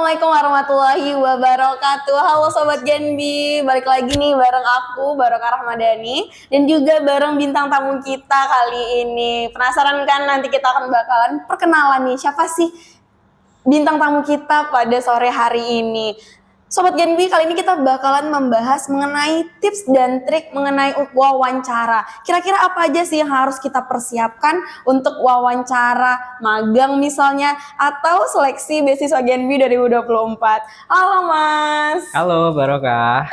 Assalamualaikum warahmatullahi wabarakatuh. Halo Sobat Genbi, balik lagi nih bareng aku, Barokah Rahmadani, dan juga bareng bintang tamu kita kali ini. Penasaran kan, nanti kita akan bakalan perkenalan nih, siapa sih bintang tamu kita pada sore hari ini. Sobat Genbi, kali ini kita bakalan membahas mengenai tips dan trik mengenai wawancara. Kira-kira apa aja sih yang harus kita persiapkan untuk wawancara magang misalnya, atau seleksi beasiswa Genbi 2024. Halo Mas. Halo Barokah.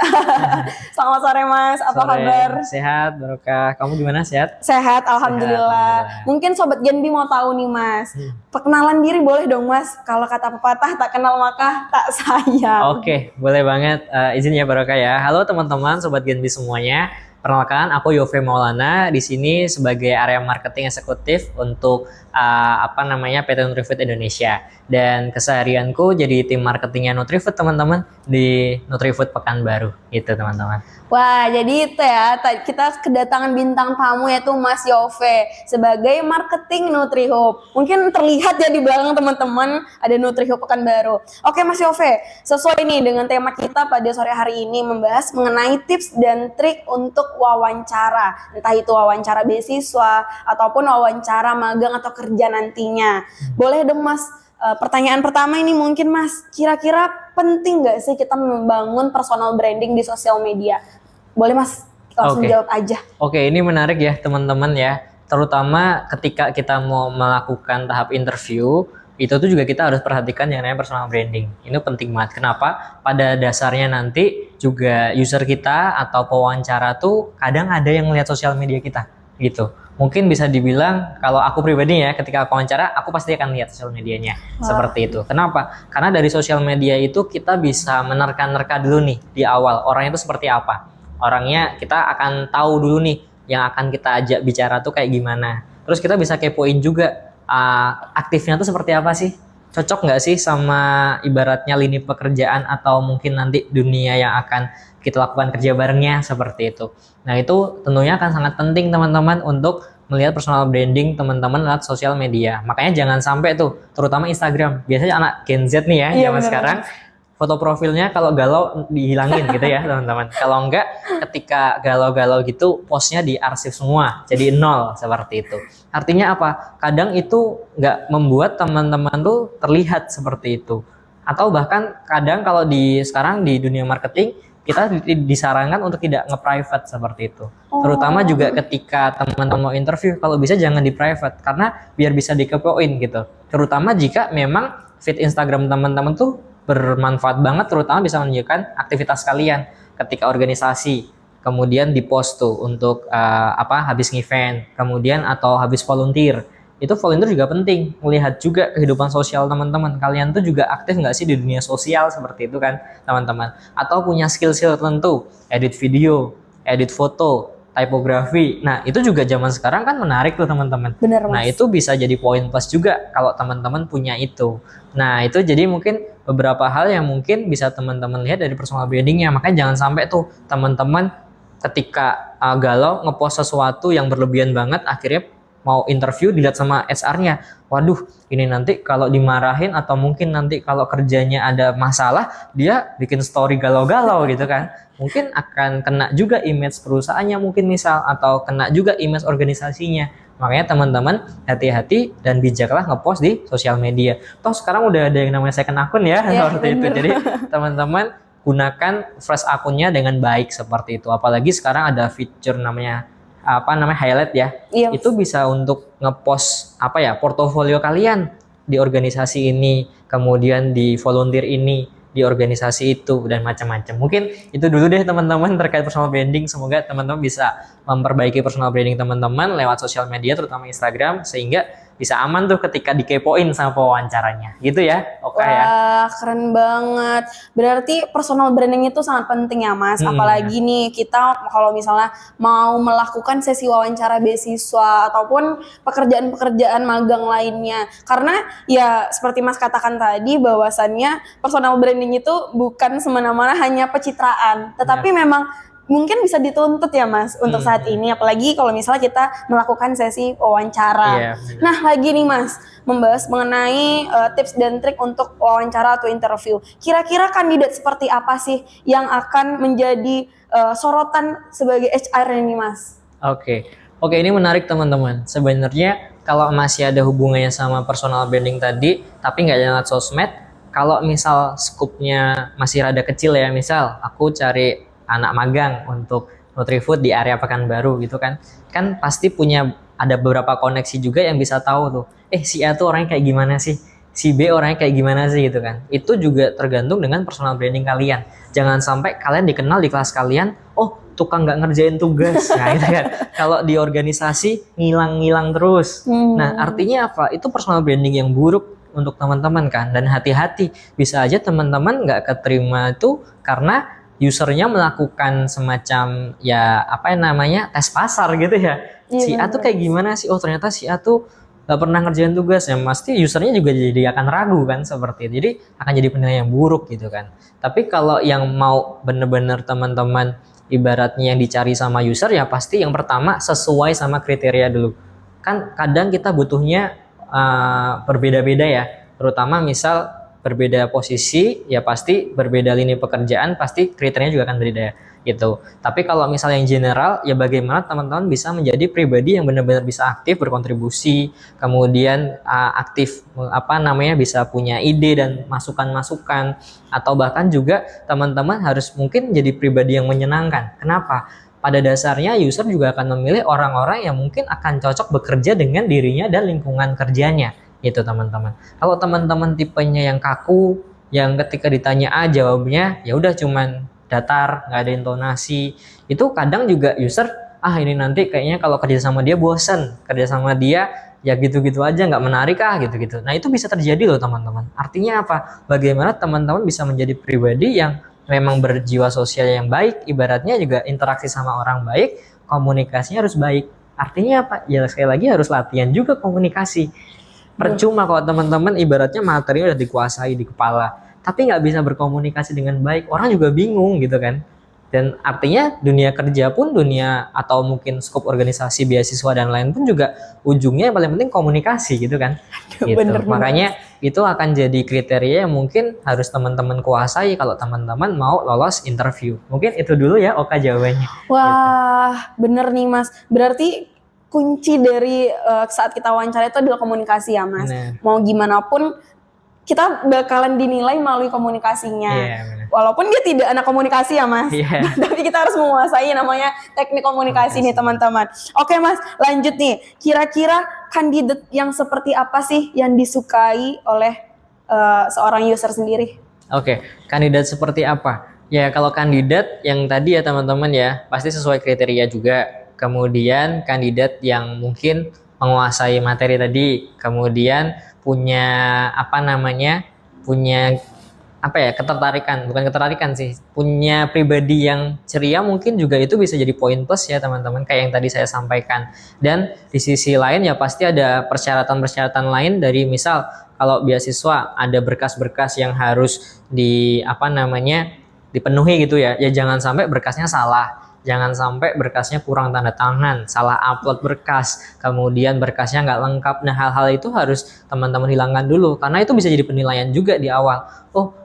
Selamat sore Mas, apa Sore. kabar? Sehat Barokah. Kamu gimana, sehat? Sehat, alhamdulillah. Alhamdulillah. Mungkin Sobat Genbi mau tahu nih Mas, perkenalan diri boleh dong Mas? Kalau kata pepatah, tak kenal maka tak sayang. Oke, boleh banget. Izin ya Barokah ya. Halo teman-teman, Sobat Genbi semuanya. Perkenalkan, aku Yove Maulana di sini sebagai area marketing eksekutif untuk PT Nutrifood Indonesia. Dan keseharianku jadi tim marketingnya Nutrifood teman-teman di Nutrifood Pekanbaru. Gitu teman-teman. Wah, jadi itu ya, kita kedatangan bintang tamu yaitu Mas Yove sebagai marketing Nutrihub. Mungkin terlihat ya di belakang teman-teman ada Nutrihub Pekanbaru. Oke Mas Yove, sesuai nih dengan tema kita pada sore hari ini membahas mengenai tips dan trik untuk wawancara. Entah itu wawancara beasiswa ataupun wawancara magang atau kerja nantinya. Boleh dong Mas, pertanyaan pertama ini mungkin Mas, kira-kira penting nggak sih kita membangun personal branding di sosial media? Boleh Mas, langsung jawab aja. Oke, ini menarik ya teman-teman ya. Terutama ketika kita mau melakukan tahap interview, itu tuh juga kita harus perhatikan yang namanya personal branding. Ini penting banget. Kenapa? Pada dasarnya nanti juga user kita atau pewawancara tuh kadang ada yang melihat sosial media kita gitu. Mungkin bisa dibilang kalau aku pribadi ya, ketika aku wawancara aku pasti akan lihat sosial medianya. Seperti itu. Kenapa? Karena dari sosial media itu kita bisa menerka-nerka dulu nih di awal orangnya itu seperti apa. Orangnya kita akan tahu dulu nih yang akan kita ajak bicara tuh kayak gimana. Terus kita bisa kepoin juga aktifnya tuh seperti apa sih? Cocok nggak sih sama ibaratnya lini pekerjaan atau mungkin nanti dunia yang akan kita lakukan kerja barengnya, seperti itu. Nah itu tentunya akan sangat penting teman-teman untuk melihat personal branding teman-teman lewat sosial media. Makanya jangan sampai tuh, terutama Instagram. Biasanya anak Gen Z nih ya, zaman sekarang foto profilnya kalau galau dihilangin gitu ya teman-teman. Kalau enggak, ketika galau-galau gitu postnya diarsip semua, jadi nol, seperti itu. Artinya apa? Kadang itu nggak membuat teman-teman tuh terlihat seperti itu. Atau bahkan kadang kalau sekarang di dunia marketing kita disarankan untuk tidak nge-private seperti itu. Terutama juga ketika teman-teman mau interview, kalau bisa jangan di private karena biar bisa dikepoin gitu. Terutama jika memang feed Instagram teman-teman tuh bermanfaat banget, terutama bisa menunjukkan aktivitas kalian ketika organisasi, kemudian di post tuh untuk habis event, kemudian atau habis volunteer. Itu volunteer juga penting, melihat juga kehidupan sosial teman-teman. Kalian tuh juga aktif nggak sih di dunia sosial, seperti itu kan teman-teman. Atau punya skill-skill tertentu, edit video, edit foto, typography. Nah itu juga zaman sekarang kan menarik tuh teman-teman. Nah itu bisa jadi poin plus juga kalau teman-teman punya itu. Nah itu jadi mungkin beberapa hal yang mungkin bisa teman-teman lihat dari personal brandingnya. Makanya jangan sampai tuh teman-teman ketika galau ngepost sesuatu yang berlebihan banget, akhirnya mau interview dilihat sama HR-nya. Waduh, ini nanti kalau dimarahin atau mungkin nanti kalau kerjanya ada masalah, dia bikin story galau-galau gitu kan. Mungkin akan kena juga image perusahaannya mungkin misal, atau kena juga image organisasinya. Makanya teman-teman hati-hati dan bijaklah ngepost di sosial media. Toh sekarang udah ada yang namanya second akun ya, seperti itu. Jadi teman-teman gunakan fresh akunnya dengan baik seperti itu. Apalagi sekarang ada fitur namanya highlight ya. Itu bisa untuk ngepost portofolio kalian di organisasi ini, kemudian di volunteer ini, di organisasi itu, dan macam-macam. Mungkin itu dulu deh teman-teman terkait personal branding. Semoga teman-teman bisa memperbaiki personal branding teman-teman lewat sosial media, terutama Instagram, sehingga bisa aman tuh ketika dikepoin sama pewawancaranya. Gitu ya, oke ya. Wah, keren banget. Berarti personal branding itu sangat penting ya Mas. Apalagi nih kita kalau misalnya mau melakukan sesi wawancara beasiswa ataupun pekerjaan-pekerjaan magang lainnya. Karena ya seperti Mas katakan tadi bahwasannya personal branding itu bukan semena-mena hanya pencitraan, tetapi memang mungkin bisa dituntut ya Mas untuk saat ini, apalagi kalau misalnya kita melakukan sesi wawancara. Iya, Nah lagi nih Mas, membahas mengenai tips dan trik untuk wawancara atau interview. Kira-kira kandidat seperti apa sih yang akan menjadi sorotan sebagai HR ini Mas? Oke, ini menarik teman-teman. Sebenarnya kalau masih ada hubungannya sama personal branding tadi, tapi nggak lewat sosmed, kalau misal skupnya masih rada kecil ya, misal aku cari anak magang untuk Nutrifood di area Pekanbaru gitu kan pasti ada beberapa koneksi juga yang bisa tahu tuh, si A tuh orangnya kayak gimana sih, si B orangnya kayak gimana sih gitu kan. Itu juga tergantung dengan personal branding kalian. Jangan sampai kalian dikenal di kelas kalian, tukang nggak ngerjain tugas, nah itu kan. Kalau di organisasi ngilang-ngilang terus. Nah artinya apa? Itu personal branding yang buruk untuk teman-teman kan. Dan hati-hati, bisa aja teman-teman nggak keterima itu karena usernya melakukan semacam tes pasar gitu ya. Si A tuh kayak gimana sih? Ternyata si A tuh nggak pernah ngerjain tugas ya, pasti usernya juga jadi akan ragu kan seperti itu. Jadi akan jadi penilaian yang buruk gitu kan. Tapi kalau yang mau bener-bener teman-teman ibaratnya yang dicari sama user ya pasti yang pertama sesuai sama kriteria dulu. Kan kadang kita butuhnya berbeda-beda ya, terutama misal berbeda posisi ya pasti berbeda lini pekerjaan, pasti kriterianya juga akan berbeda gitu. Tapi kalau misalnya yang general ya bagaimana teman-teman bisa menjadi pribadi yang benar-benar bisa aktif berkontribusi, kemudian aktif bisa punya ide dan masukan-masukan, atau bahkan juga teman-teman harus mungkin jadi pribadi yang menyenangkan. Kenapa? Pada dasarnya user juga akan memilih orang-orang yang mungkin akan cocok bekerja dengan dirinya dan lingkungan kerjanya gitu teman-teman. Kalau teman-teman tipenya yang kaku, yang ketika ditanya A jawabnya ya udah cuman datar, nggak ada intonasi, itu kadang juga user ini nanti kayaknya kalau kerja sama dia bosen, kerja sama dia ya gitu-gitu aja, nggak menarik gitu-gitu. Nah itu bisa terjadi loh teman-teman. Artinya apa? Bagaimana teman-teman bisa menjadi pribadi yang memang berjiwa sosial yang baik, ibaratnya juga interaksi sama orang baik, komunikasinya harus baik. Artinya apa? Ya sekali lagi harus latihan juga komunikasi. Percuma kalau teman-teman ibaratnya materinya udah dikuasai di kepala, tapi nggak bisa berkomunikasi dengan baik, orang juga bingung gitu kan. Dan artinya dunia kerja pun, dunia atau mungkin skop organisasi, beasiswa dan lain pun juga ujungnya yang paling penting komunikasi gitu kan. Gitu. Makanya itu akan jadi kriteria yang mungkin harus teman-teman kuasai kalau teman-teman mau lolos interview. Mungkin itu dulu ya Oka jawabannya. Wah, bener nih Mas. Berarti kunci dari saat kita wawancara itu adalah komunikasi ya Mas. Mau gimana pun kita bakalan dinilai melalui komunikasinya. Walaupun dia tidak anak komunikasi ya Mas. Tapi kita harus menguasai namanya teknik komunikasi nih teman-teman. Oke Mas, lanjut nih. Kira-kira kandidat yang seperti apa sih yang disukai oleh seorang user sendiri? Oke, kandidat seperti apa? Ya kalau kandidat yang tadi ya teman-teman ya, pasti sesuai kriteria juga. Kemudian kandidat yang mungkin menguasai materi tadi, kemudian punya punya pribadi yang ceria, mungkin juga itu bisa jadi poin plus ya teman-teman, kayak yang tadi saya sampaikan. Dan di sisi lain ya pasti ada persyaratan-persyaratan lain, dari misal kalau beasiswa ada berkas-berkas yang harus dipenuhi gitu ya jangan sampai berkasnya salah. Jangan sampai berkasnya kurang tanda tangan, salah upload berkas, kemudian berkasnya nggak lengkap. Nah hal-hal itu harus teman-teman hilangkan dulu, karena itu bisa jadi penilaian juga di awal.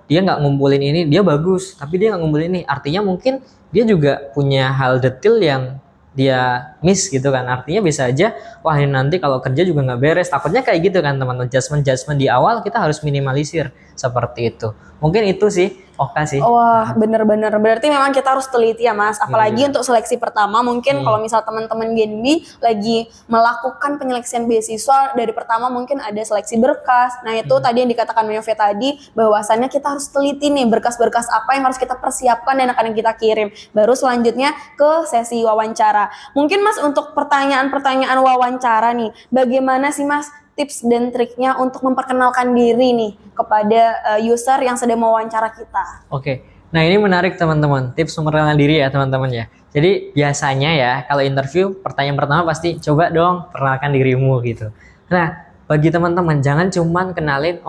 Dia nggak ngumpulin ini, dia bagus, tapi dia nggak ngumpulin ini. Artinya mungkin dia juga punya hal detail yang dia miss gitu kan. Artinya bisa aja, ini nanti kalau kerja juga nggak beres. Takutnya kayak gitu kan teman-teman. Judgement di awal kita harus minimalisir seperti itu. Mungkin itu sih Oka sih. Wah, bener-bener. Berarti memang kita harus teliti ya Mas. Apalagi untuk seleksi pertama, mungkin kalau misal teman-teman Genbi lagi melakukan penyeleksian beasiswa, dari pertama mungkin ada seleksi berkas. Nah itu tadi yang dikatakan Yove tadi, bahwasannya kita harus teliti nih berkas-berkas apa yang harus kita persiapkan dan akan kita kirim. Baru selanjutnya ke sesi wawancara. Mungkin Mas untuk pertanyaan-pertanyaan wawancara nih, bagaimana sih Mas tips dan triknya untuk memperkenalkan diri nih kepada user yang sedang mewawancara kita? Oke, nah ini menarik teman-teman, tips memperkenalkan diri ya teman-teman ya. Jadi biasanya ya kalau interview, pertanyaan pertama pasti coba dong perkenalkan dirimu gitu. Nah bagi teman-teman jangan cuman kenalin,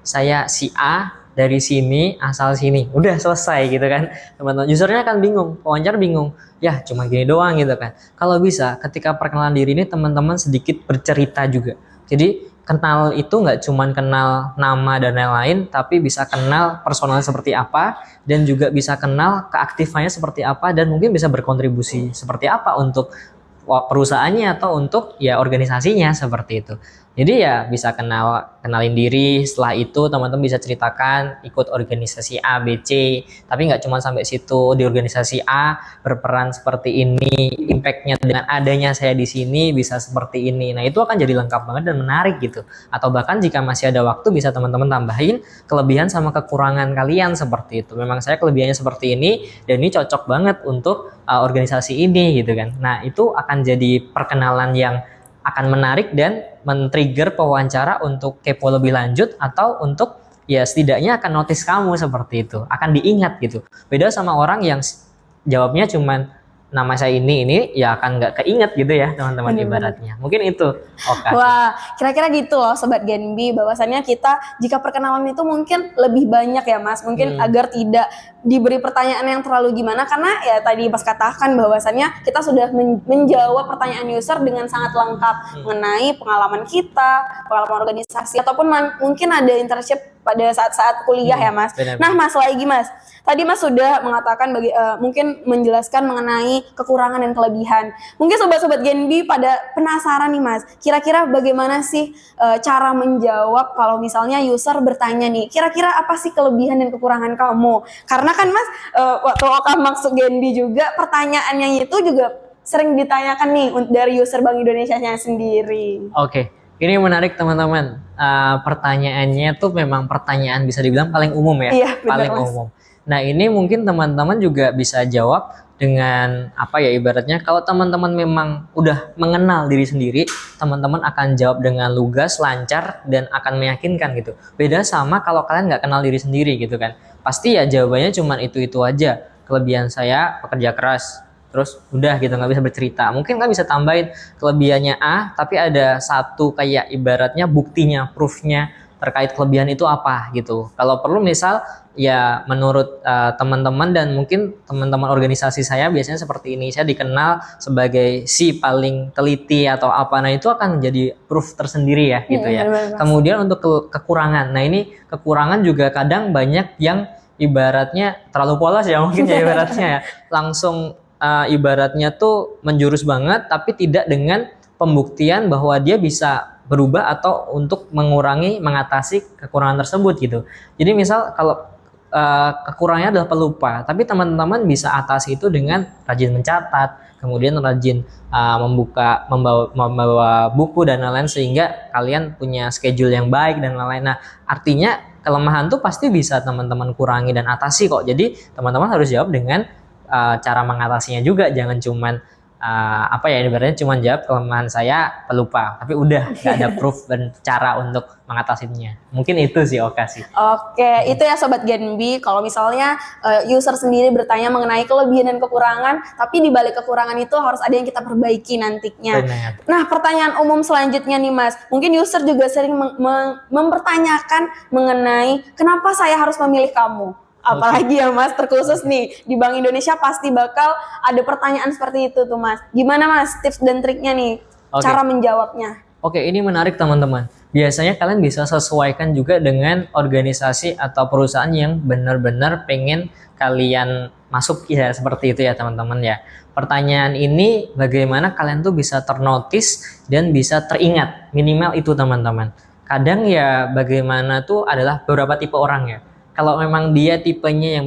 saya si A, dari sini, asal sini. Udah selesai gitu kan. Teman-teman, usernya akan bingung, pewawancara bingung. Ya, cuma gini doang gitu kan. Kalau bisa, ketika perkenalan diri ini teman-teman sedikit bercerita juga. Jadi, kenal itu nggak cuma kenal nama dan lain-lain, tapi bisa kenal personal seperti apa, dan juga bisa kenal keaktifannya seperti apa, dan mungkin bisa berkontribusi seperti apa untuk perusahaannya atau untuk ya organisasinya seperti itu. Jadi ya bisa kenalin diri. Setelah itu teman-teman bisa ceritakan ikut organisasi A, B, C. Tapi nggak cuma sampai situ. Di organisasi A berperan seperti ini, impactnya dengan adanya saya di sini bisa seperti ini. Nah itu akan jadi lengkap banget dan menarik gitu. Atau bahkan jika masih ada waktu bisa teman-teman tambahin kelebihan sama kekurangan kalian seperti itu. Memang saya kelebihannya seperti ini dan ini cocok banget untuk organisasi ini gitu kan. Nah itu akan jadi perkenalan yang akan menarik dan men-trigger pewawancara untuk kepo lebih lanjut atau untuk ya setidaknya akan notice kamu seperti itu, akan diingat gitu. Beda sama orang yang jawabnya cuman nama saya ini ya akan nggak keinget gitu ya teman-teman ibaratnya. Mungkin itu. Oke. Wah, kira-kira gitu loh Sobat Genbi, bahwasannya kita jika perkenalan itu mungkin lebih banyak ya Mas, mungkin agar tidak diberi pertanyaan yang terlalu gimana, karena ya tadi Mas katakan bahwasannya kita sudah menjawab pertanyaan user dengan sangat lengkap mengenai pengalaman kita, pengalaman organisasi, ataupun mungkin ada internship pada saat-saat kuliah ya Mas. Benar, nah Mas, lagi Mas, tadi Mas sudah mengatakan mungkin menjelaskan mengenai kekurangan dan kelebihan. Mungkin sobat-sobat Genbi pada penasaran nih Mas, kira-kira bagaimana sih cara menjawab kalau misalnya user bertanya nih, kira-kira apa sih kelebihan dan kekurangan kamu? Karena kan Mas, waktu Oka masuk Genbi juga pertanyaannya itu juga sering ditanyakan nih dari user Bank Indonesia-nya sendiri. Oke. Ini menarik teman-teman. Pertanyaannya tuh memang pertanyaan bisa dibilang paling umum ya. Iya, benar, paling Mas. umum. Nah ini mungkin teman-teman juga bisa jawab dengan apa ya, ibaratnya kalau teman-teman memang udah mengenal diri sendiri, teman-teman akan jawab dengan lugas, lancar, dan akan meyakinkan gitu. Beda sama kalau kalian nggak kenal diri sendiri gitu kan. Pasti ya jawabannya cuma itu-itu aja. Kelebihan saya pekerja keras. Terus udah gitu, nggak bisa bercerita. Mungkin kan bisa tambahin kelebihannya A, tapi ada satu kayak ibaratnya buktinya, proofnya terkait kelebihan itu apa gitu. Kalau perlu misal ya menurut teman-teman dan mungkin teman-teman organisasi saya biasanya seperti ini. Saya dikenal sebagai si paling teliti atau apa. Nah itu akan menjadi proof tersendiri ya gitu ya. Kemudian untuk kekurangan. Nah ini kekurangan juga kadang banyak yang ibaratnya terlalu polos ya mungkin ya ibaratnya ya. Langsung ibaratnya tuh menjurus banget tapi tidak dengan pembuktian bahwa dia bisa berubah atau untuk mengatasi kekurangan tersebut gitu. Jadi misal kalau kekurangannya adalah pelupa, tapi teman-teman bisa atasi itu dengan rajin mencatat, kemudian rajin membawa buku dan lain-lain sehingga kalian punya schedule yang baik dan lain-lain. Nah, artinya kelemahan tuh pasti bisa teman-teman kurangi dan atasi kok. Jadi teman-teman harus jawab dengan cara mengatasinya juga, jangan cuman ibaratnya cuman jawab kelemahan saya pelupa, tapi udah nggak ada proof dan cara untuk mengatasinya. Mungkin itu sih Oka sih. Oke, itu ya Sobat Genbi, kalau misalnya user sendiri bertanya mengenai kelebihan dan kekurangan, tapi di balik kekurangan itu harus ada yang kita perbaiki nantinya. Benar. Nah, pertanyaan umum selanjutnya nih Mas, mungkin user juga sering mempertanyakan mengenai kenapa saya harus memilih kamu? Apalagi ya Mas, terkhusus nih di Bank Indonesia pasti bakal ada pertanyaan seperti itu tuh Mas. Gimana Mas tips dan triknya nih, cara menjawabnya? Oke, ini menarik teman-teman. Biasanya kalian bisa sesuaikan juga dengan organisasi atau perusahaan yang benar-benar pengen kalian masuk ya, seperti itu ya teman-teman ya. Pertanyaan ini bagaimana kalian tuh bisa ternotis dan bisa teringat, minimal itu teman-teman. Kadang ya bagaimana tuh adalah beberapa tipe orang ya. Kalau memang dia tipenya yang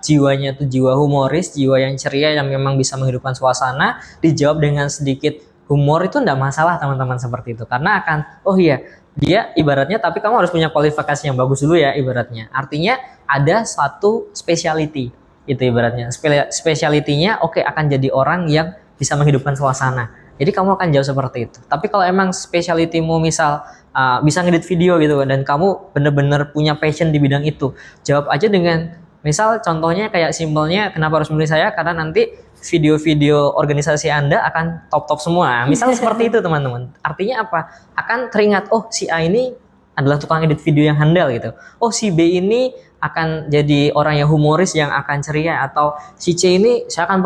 jiwanya tuh jiwa humoris, jiwa yang ceria yang memang bisa menghidupkan suasana, dijawab dengan sedikit humor itu enggak masalah teman-teman seperti itu. Karena akan, oh iya, dia ibaratnya, tapi kamu harus punya kualifikasi yang bagus dulu ya ibaratnya. Artinya ada satu speciality itu ibaratnya. Speciality-nya oke, akan jadi orang yang bisa menghidupkan suasana. Jadi kamu akan jawab seperti itu. Tapi kalau emang speciality-mu misal bisa ngedit video gitu dan kamu bener-bener punya passion di bidang itu, jawab aja dengan misal contohnya kayak simpelnya, kenapa harus memilih saya, karena nanti video-video organisasi Anda akan top-top semua. Misal seperti itu teman-teman. Artinya apa? Akan teringat, oh si A ini adalah tukang edit video yang handal gitu. Oh, si B ini akan jadi orang yang humoris yang akan ceria, atau si C ini saya akan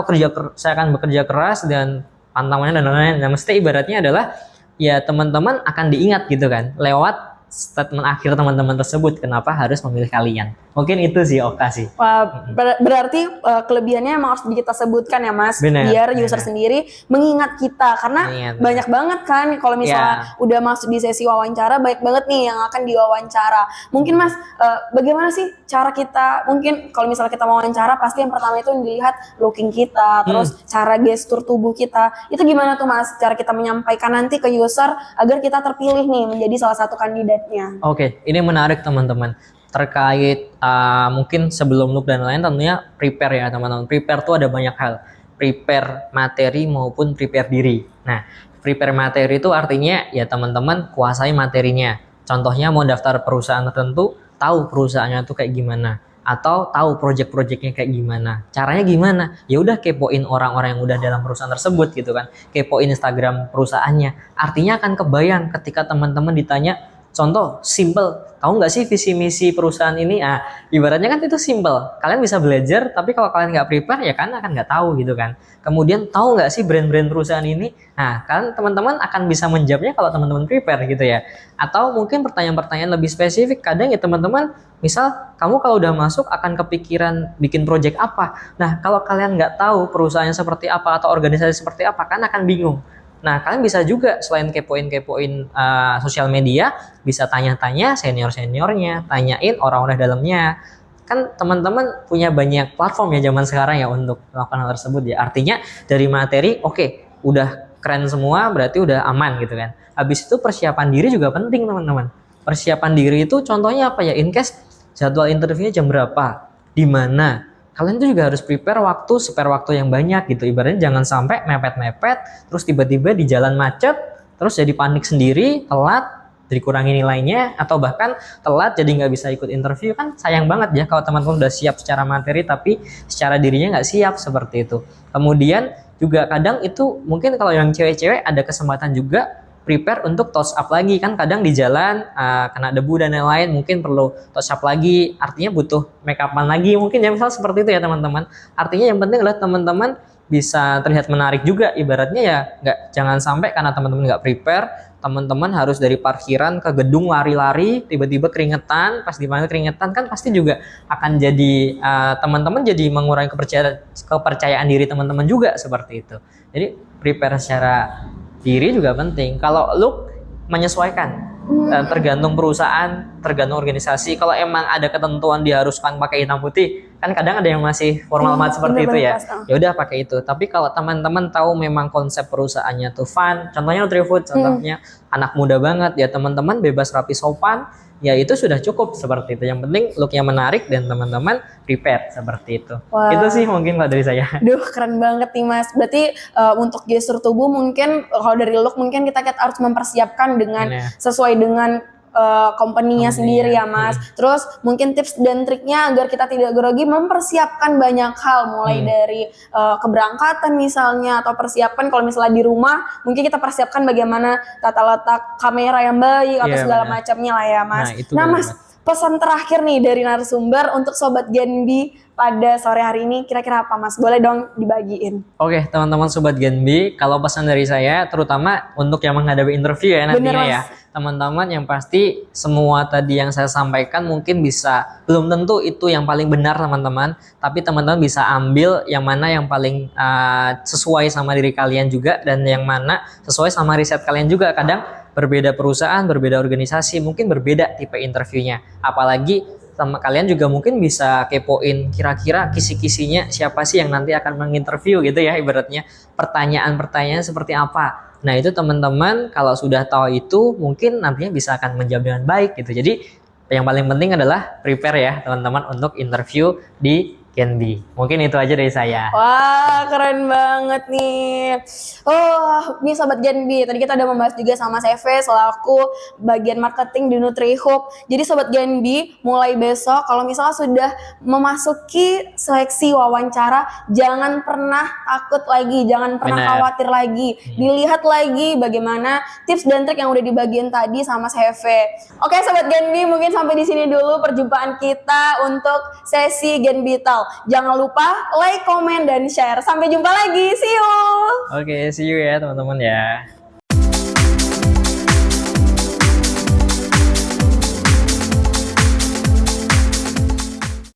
bekerja keras dan pantauannya dan lain-lain. Nah, mesti ibaratnya adalah ya teman-teman akan diingat gitu kan lewat statement akhir teman-teman tersebut kenapa harus memilih kalian. Mungkin itu sih Oka sih. Wah, berarti kelebihannya emang harus kita sebutkan ya Mas, Bener, biar bener. user sendiri mengingat kita, karena Mengingat, banyak banget kan kalau misalnya udah masuk di sesi wawancara, banyak banget nih yang akan diwawancara. Mungkin Mas, bagaimana sih cara kita, mungkin kalau misalnya kita wawancara pasti yang pertama itu dilihat looking kita, terus cara gestur tubuh kita, itu gimana tuh Mas, cara kita menyampaikan nanti ke user agar kita terpilih nih menjadi salah satu kandidatnya. Oke, ini menarik teman-teman. Terkait mungkin sebelum look dan lain tentunya prepare ya teman-teman. Prepare tuh ada banyak hal. Prepare materi maupun prepare diri. Nah, prepare materi itu artinya ya teman-teman kuasai materinya. Contohnya mau daftar perusahaan tertentu, tahu perusahaannya tuh kayak gimana, atau tahu project-projectnya kayak gimana. Caranya gimana? Ya udah kepoin orang-orang yang udah dalam perusahaan tersebut gitu kan. Kepoin Instagram perusahaannya. Artinya akan kebayang ketika teman-teman ditanya, contoh simple, tahu nggak sih visi misi perusahaan ini? Ah, ibaratnya kan itu simple. Kalian bisa belajar, tapi kalau kalian nggak prepare ya kan akan nggak tahu gitu kan. Kemudian tahu nggak sih brand-brand perusahaan ini? Nah, kan teman-teman akan bisa menjawabnya kalau teman-teman prepare gitu ya. Atau mungkin pertanyaan-pertanyaan lebih spesifik. Kadang ya teman-teman, misal kamu kalau udah masuk akan kepikiran bikin project apa. Nah, kalau kalian nggak tahu perusahaannya seperti apa atau organisasi seperti apa, kan akan bingung. Nah, kalian bisa juga selain kepoin sosial media, bisa tanya-tanya senior-seniornya, tanyain orang-orang dalamnya. Kan teman-teman punya banyak platform ya zaman sekarang ya untuk melakukan hal tersebut ya. Artinya dari materi, oke, udah keren semua, berarti udah aman gitu kan. Habis itu persiapan diri juga penting teman-teman. Persiapan diri itu contohnya apa ya? In case jadwal interviewnya jam berapa, di mana. Kalian tuh juga harus spare waktu yang banyak gitu. Ibaratnya jangan sampai mepet-mepet, terus tiba-tiba di jalan macet, terus jadi panik sendiri, telat, jadi kurangi nilainya, atau bahkan telat jadi nggak bisa ikut interview. Kan sayang banget ya kalau teman-teman udah siap secara materi, tapi secara dirinya nggak siap seperti itu. Kemudian juga kadang itu mungkin kalau yang cewek-cewek ada kesempatan juga prepare untuk touch up lagi, kan kadang di jalan kena debu dan lain-lain mungkin perlu touch up lagi, artinya butuh make upan lagi mungkin ya, misal seperti itu ya teman-teman. Artinya yang penting adalah teman-teman bisa terlihat menarik juga, ibaratnya ya jangan sampai karena teman-teman nggak prepare, teman-teman harus dari parkiran ke gedung lari-lari, tiba-tiba keringetan, pas di mana keringetan kan pasti juga akan jadi teman-teman jadi mengurangi kepercayaan diri teman-teman juga seperti itu. Jadi prepare secara diri juga penting. Kalau look menyesuaikan, tergantung perusahaan, tergantung organisasi. Kalau emang ada ketentuan diharuskan pakai hitam putih, kan kadang ada yang masih formal banget seperti itu ya. Ya udah pakai itu. Tapi kalau teman-teman tahu memang konsep perusahaannya tuh fun, contohnya Nutrifood, contohnya anak muda banget ya, teman-teman bebas rapi sopan, ya itu sudah cukup seperti itu. Yang penting looknya menarik dan teman-teman prepare seperti itu. Wah. Itu sih mungkin kalau dari saya. Duh, keren banget nih Mas. Berarti untuk gestur tubuh mungkin kalau dari look mungkin kita harus mempersiapkan dengan sesuai dengan company-nya sendiri ya Mas. Terus mungkin tips dan triknya agar kita tidak grogi, mempersiapkan banyak hal, mulai dari keberangkatan misalnya, atau persiapan kalau misalnya di rumah mungkin kita persiapkan bagaimana tata letak kamera yang baik atau segala macamnya lah ya Mas. Nah Mas, pesan terakhir nih dari narasumber untuk Sobat Genbi pada sore hari ini kira-kira apa Mas? Boleh dong dibagiin. Oke, teman-teman Sobat Genbi, kalau pesan dari saya terutama untuk yang menghadapi interview ya nantinya ya. Teman-teman yang pasti semua tadi yang saya sampaikan mungkin bisa, belum tentu itu yang paling benar teman-teman, tapi teman-teman bisa ambil yang mana yang paling sesuai sama diri kalian juga, dan yang mana sesuai sama riset kalian juga. Kadang berbeda perusahaan, berbeda organisasi, mungkin berbeda tipe interviewnya. Apalagi sama kalian juga mungkin bisa kepoin kira-kira kisi-kisinya siapa sih yang nanti akan menginterview gitu ya, ibaratnya pertanyaan-pertanyaan seperti apa. Nah itu teman-teman kalau sudah tahu itu mungkin nantinya bisa akan menjawab dengan baik gitu. Jadi yang paling penting adalah prepare ya teman-teman untuk interview di Gen B. Mungkin itu aja dari saya. Wah, keren banget nih. Oh, ini Sobat Gen B. Tadi kita udah membahas juga sama CV selaku bagian marketing di NutriHub. Jadi Sobat Gen B, mulai besok kalau misalnya sudah memasuki seleksi wawancara, jangan pernah takut lagi, jangan pernah Benar. khawatir lagi. Dilihat lagi bagaimana tips dan trik yang udah dibagiin tadi sama CV. Oke, Sobat Gen B, mungkin sampai di sini dulu perjumpaan kita untuk sesi Gen B Talk. Jangan lupa like, komen, dan share. Sampai jumpa lagi. See you! Oke, see you ya teman-teman ya.